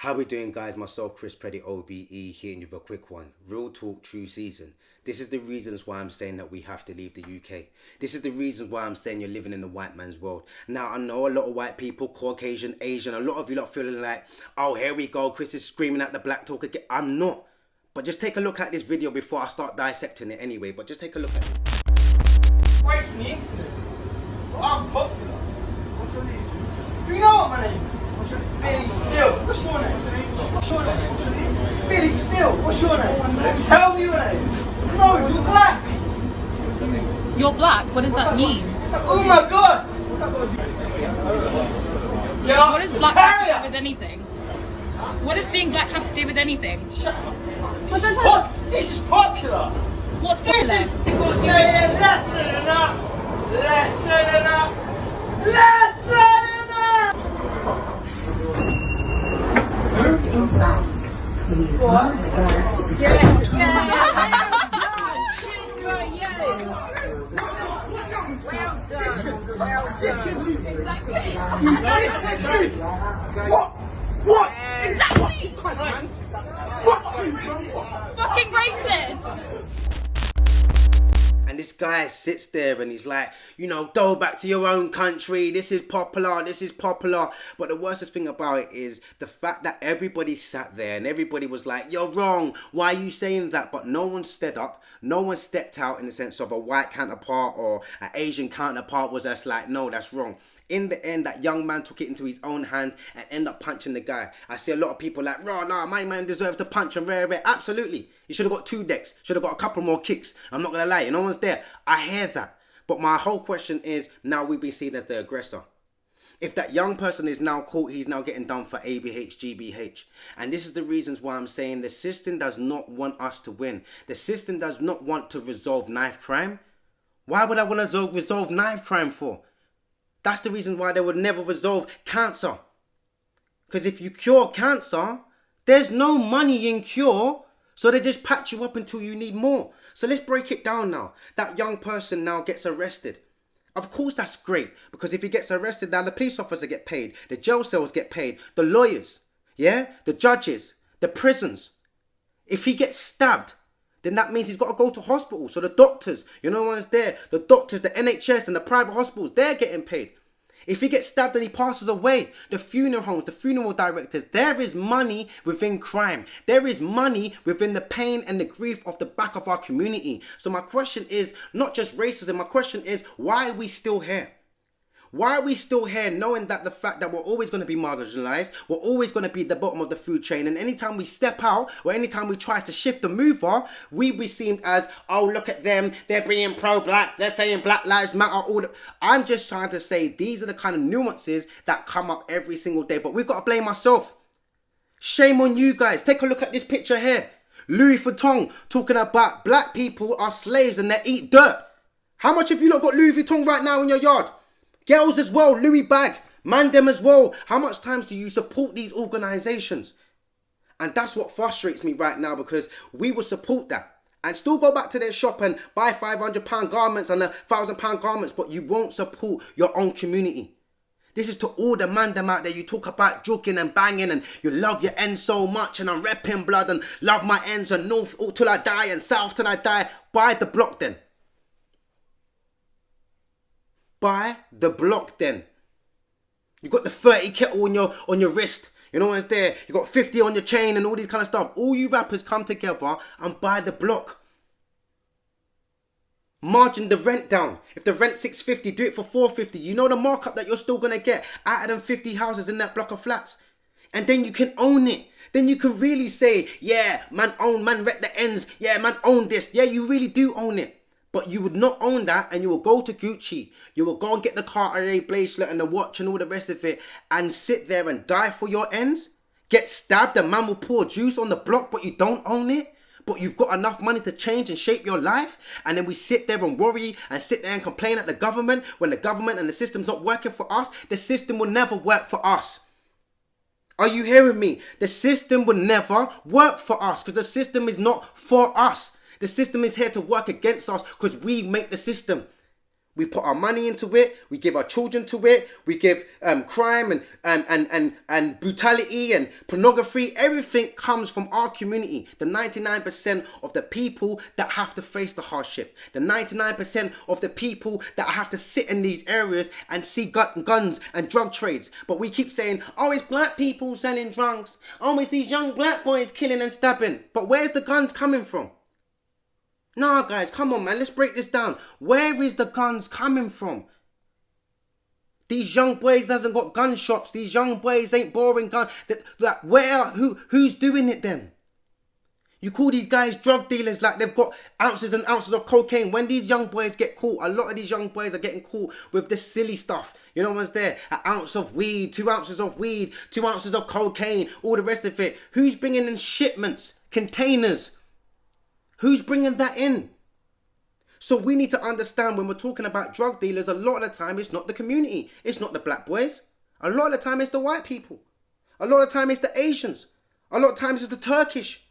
How we doing, guys? Myself, Preddie OBE, here with a quick one. Real talk, true season. This is the reasons why I'm saying that we have to leave the UK. This is the reasons why I'm saying you're living in the white man's world. Now, I know a lot of white people, Caucasian, Asian, a lot of you lot feeling like, oh, here we go, Chris is screaming at the black talk again. I'm not. But just take a look at this video before I start dissecting it anyway. But just take a look at it. Breaking the internet. I'm popular. What's your name? Do you know what my name is? Billy Still. What's your name? What's your name? Billy Still. What's your name? Tell me your name. No, you're black. You're black? What does that mean? Oh my god. Yeah. What does black have to do with anything? What does being black have to do with anything? Shut up. This is popular. What's This popular? is less than enough. Less than enough. Less than enough. What? Exactly! Fucking racist! And this guy sits there and he's like, you know, go back to your own country. This is popular. This is popular. But the worstest thing about it is the fact that everybody sat there and everybody was like, you're wrong. Why are you saying that? But no one stood up. No one stepped out in the sense of a white counterpart or an Asian counterpart was just like, no, that's wrong. In the end, that young man took it into his own hands and ended up punching the guy. I see a lot of people like, "Raw, nah, my man deserves to punch him, rare. Absolutely. He should have got 2 decks. Should have got a couple more kicks. I'm not going to lie. No one's there. I hear that. But my whole question is, now we've been seen as the aggressor. If that young person is now caught, he's now getting done for ABH, GBH. And this is the reasons why I'm saying the system does not want us to win. The system does not want to resolve knife crime. Why would I want to resolve knife crime for? That's the reason why they would never resolve cancer. Because if you cure cancer, there's no money in cure. So they just patch you up until you need more. So let's break it down now. That young person now gets arrested. Of course that's great. Because if he gets arrested, now the police officer get paid. The jail cells get paid. The lawyers. Yeah? The judges. The prisons. If he gets stabbed, then that means he's got to go to hospital. So the doctors, you know one's there. The doctors, the NHS and the private hospitals, they're getting paid. If he gets stabbed and he passes away, the funeral homes, the funeral directors, there is money within crime. There is money within the pain and the grief of the back of our community. So my question is not just racism. My question is, why are we still here? Why are we still here knowing that the fact that we're always going to be marginalized, we're always going to be at the bottom of the food chain, and anytime we step out or anytime we try to shift the mover, we be seen as, oh, look at them, they're being pro-black, they're saying Black Lives Matter. I'm just trying to say these are the kind of nuances that come up every single day, but we've got to blame ourselves. Shame on you guys. Take a look at this picture here. Louis Vuitton talking about black people are slaves and they eat dirt. How much have you lot got Louis Vuitton right now in your yard? Girls as well, Louis bag, man them as well. How much times do you support these organisations? And that's what frustrates me right now, because we will support that and still go back to their shop and buy £500 garments and £1,000 garments, but you won't support your own community. This is to all the man them out there. You talk about joking and banging and you love your ends so much and I'm repping blood and love my ends and north till I die and south till I die. Buy the block then. Buy the block then. You got the 30 kettle on your wrist. You know what's there? You got 50 on your chain and all these kind of stuff. All you rappers come together and buy the block. Margin the rent down. If the rent's 650, do it for 450. You know the markup that you're still gonna get out of them 50 houses in that block of flats. And then you can own it. Then you can really say, yeah, man rep the ends. Yeah, man own this. Yeah, you really do own it. But you would not own that, and you will go to Gucci. You will go and get the CARDI bracelet and the watch and all the rest of it and sit there and die for your ends. Get stabbed, the man will pour juice on the block, but you don't own it. But you've got enough money to change and shape your life. And then we sit there and worry and sit there and complain at the government when the government and the system's not working for us. The system will never work for us. Are you hearing me? The system will never work for us because the system is not for us. The system is here to work against us because we make the system. We put our money into it. We give our children to it. We give crime and brutality and pornography. Everything comes from our community. The 99% of the people that have to face the hardship. The 99% of the people that have to sit in these areas and see guns and drug trades. But we keep saying, oh, it's black people selling drugs. Oh, it's these young black boys killing and stabbing. But where's the guns coming from? Nah, guys, come on, man. Let's break this down. Where is the guns coming from? These young boys hasn't got gun shops. These young boys ain't boring gun. Who's doing it then? You call these guys drug dealers like they've got ounces and ounces of cocaine. When these young boys get caught, a lot of these young boys are getting caught with this silly stuff. You know what's there? An ounce of weed, 2 ounces of weed, 2 ounces of cocaine, all the rest of it. Who's bringing in shipments, containers? Who's bringing that in? So we need to understand when we're talking about drug dealers, a lot of the time it's not the community. It's not the black boys. A lot of the time it's the white people. A lot of the time it's the Asians. A lot of times it's the Turkish.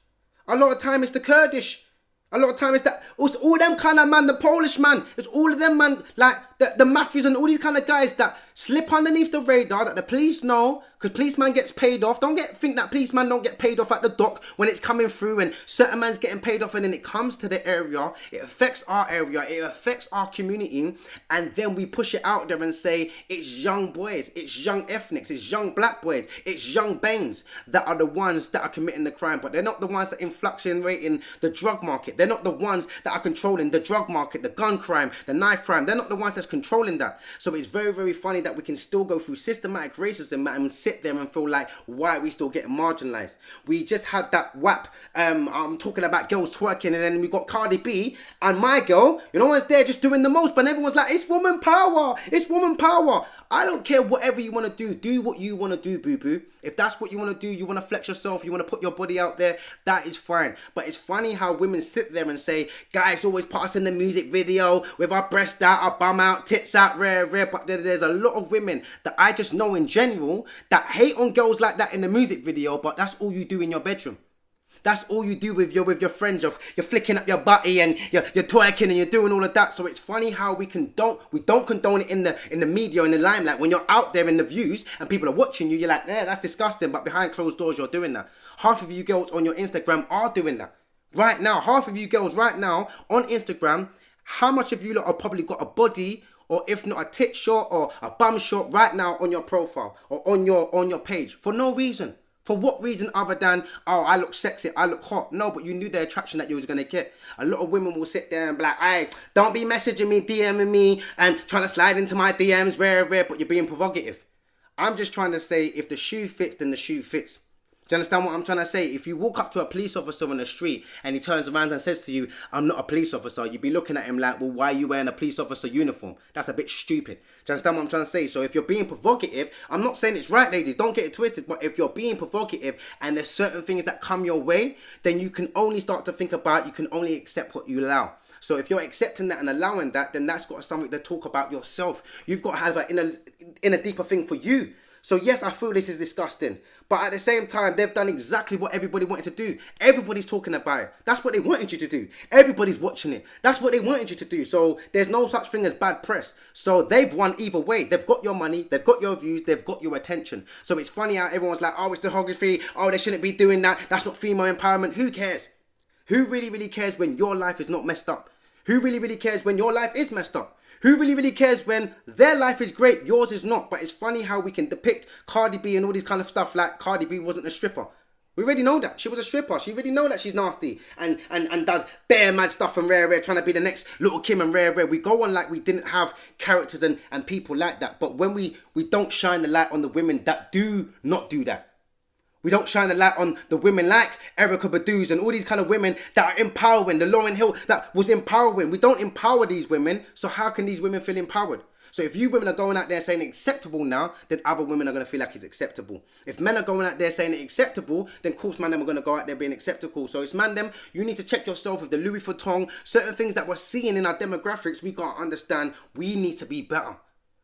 A lot of time it's the Kurdish. A lot of time it's all them kind of man, the Polish man. It's all of them man, like the mafias and all these kind of guys that slip underneath the radar that the police know, because policeman gets paid off. Think that policeman don't get paid off at the dock when it's coming through and certain man's getting paid off, and then it comes to the area. It affects our area. It affects our community, and then we push it out there and say it's young boys, it's young ethnics, it's young black boys, it's young Banes that are the ones that are committing the crime, but they're not the ones that are fluctuating the drug market. They're not the ones that are controlling the drug market, the gun crime, the knife crime. They're not the ones that's controlling that. So it's very, very funny that we can still go through systematic racism and sit there and feel like, why are we still getting marginalized? We just had that WAP, I'm talking about girls twerking, and then we got Cardi B and my girl, you know what's there just doing the most, but everyone's like, it's woman power, it's woman power. I don't care whatever you want to do what you want to do, boo-boo. If that's what you want to do, you want to flex yourself, you want to put your body out there, that is fine. But it's funny how women sit there and say, guys always put us in the music video with our breast out, our bum out, tits out, rare, but there's a lot of women that I just know in general that hate on girls like that in the music video, but that's all you do in your bedroom. That's all you do with your friends. You're flicking up your butty and you're twerking and you're doing all of that. So it's funny how we don't condone it in the media, in the limelight. When you're out there in the views and people are watching you, you're like, yeah, that's disgusting. But behind closed doors, you're doing that. Half of you girls on your Instagram are doing that right now. Half of you girls right now on Instagram, how much of you lot have probably got a body, or if not a tit shot or a bum shot right now on your profile or on your page for no reason? For what reason other than, oh, I look sexy, I look hot? No, but you knew the attraction that you was going to get. A lot of women will sit there and be like, hey, don't be messaging me, DMing me, and trying to slide into my DMs, rare, but you're being provocative. I'm just trying to say, if the shoe fits, then the shoe fits. Do you understand what I'm trying to say? If you walk up to a police officer on the street and he turns around and says to you, I'm not a police officer, you'd be looking at him like, well, why are you wearing a police officer uniform? That's a bit stupid. Do you understand what I'm trying to say? So if you're being provocative, I'm not saying it's right, ladies, don't get it twisted, but if you're being provocative and there's certain things that come your way, then you can only start to think about, you can only accept what you allow. So if you're accepting that and allowing that, then that's got something to talk about yourself. You've got to have an inner deeper thing for you. So yes, I feel this is disgusting, but at the same time, they've done exactly what everybody wanted to do. Everybody's talking about it. That's what they wanted you to do. Everybody's watching it. That's what they wanted you to do. So there's no such thing as bad press. So they've won either way. They've got your money, they've got your views, they've got your attention. So it's funny how everyone's like, oh, it's hypocrisy. Oh, they shouldn't be doing that. That's not female empowerment. Who cares? Who really cares when your life is not messed up? Who really cares when your life is messed up? Who really cares when their life is great, yours is not? But it's funny how we can depict Cardi B and all these kind of stuff like Cardi B wasn't a stripper. We already know that. She was a stripper. She already know that she's nasty and does bare mad stuff and rare, trying to be the next Little Kim and rare. We go on like we didn't have characters and people like that. But when we don't shine the light on the women that do not do that. We don't shine the light on the women like Erica Badu's and all these kind of women that are empowering. The Lauryn Hill that was empowering. We don't empower these women. So how can these women feel empowered? So if you women are going out there saying it's acceptable now, then other women are going to feel like it's acceptable. If men are going out there saying it's acceptable, then of course man them are going to go out there being acceptable. So it's man them, you need to check yourself with the Louis Vuitton, certain things that we're seeing in our demographics, we got to understand we need to be better.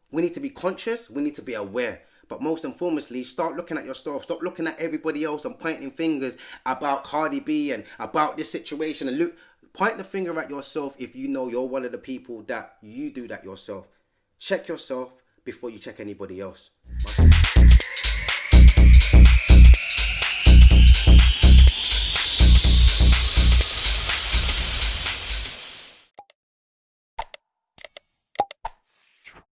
We need to be conscious, we need to be aware. But most and foremost, start looking at yourself. Stop looking at everybody else and pointing fingers about Cardi B and about this situation. And look, Point the finger at yourself if you know you're one of the people that you do that yourself. Check yourself before you check anybody else.